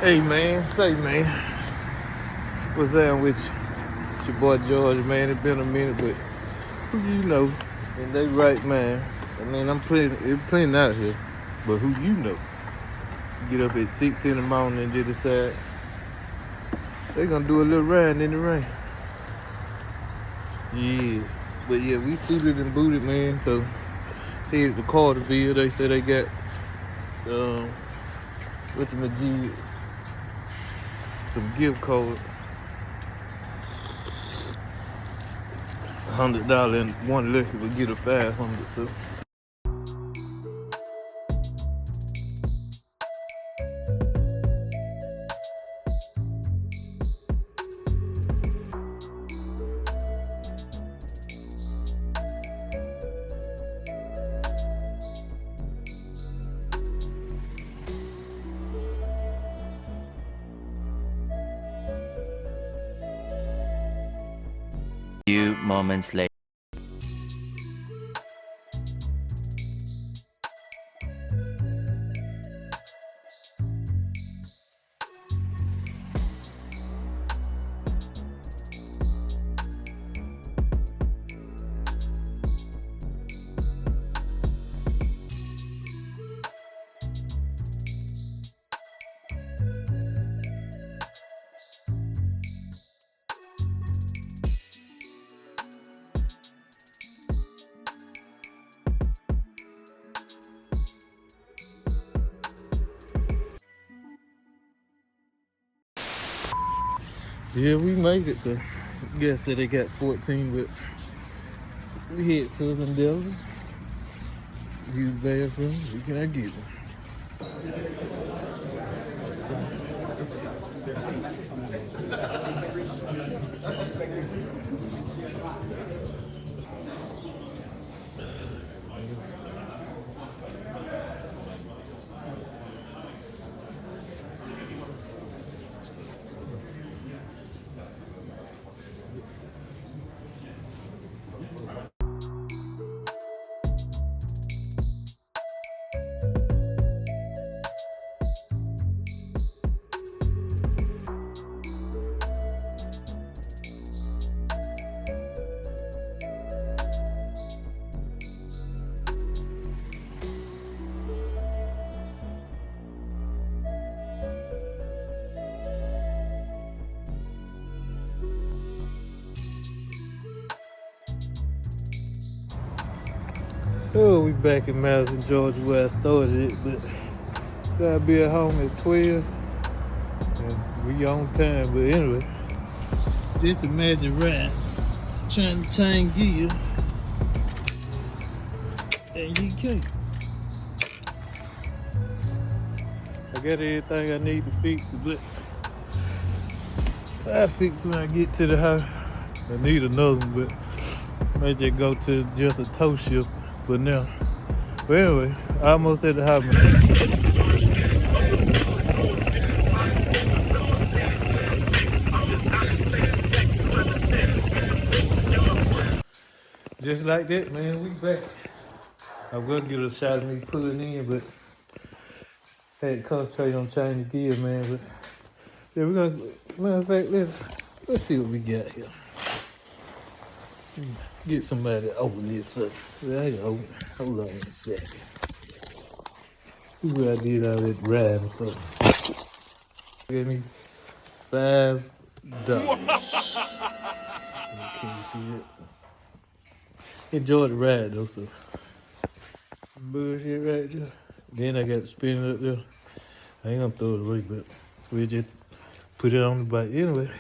Hey man, say man, what's that with you? It's your boy George, man. It's been a minute, but who you know? And they right, man. I mean, it's plenty out here, but who you know? Get up at 6 in the morning and just decide they gonna do a little riding in the rain. Yeah, but yeah, we suited and booted, man. So headed to Cartersville. They say they got what's my G? Some gift card. $100 and one lesson would get a 500. So Few moments later. yeah, we made it. So guess that they got 14, but we hit Southern Delta. Use bathrooms. We cannot get them. Oh, we back in Madison, Georgia, where I started it, but gotta be at home at 12, and we on time. But anyway, just imagine riding, trying to change gear, and you can't. I got everything I need to fix it, but I fix when I get to the house. I need another one, but I may just go to just a tow shift for now. But anyway, I almost at the house. Just like that, man, we back. I'm gonna get a shot of me pulling in, but had to concentrate on changing gear, man. But yeah, we're gonna, matter of fact, let's see what we got here. Get somebody to open this up. Well, I can open. Hold on a second. See what I did out of that riding for. Gave me $5. Can you see it? Enjoy the ride though, so bullshit right there. Then I got to spin it up there. I ain't gonna throw it away, but we just put it on the bike. Anyway,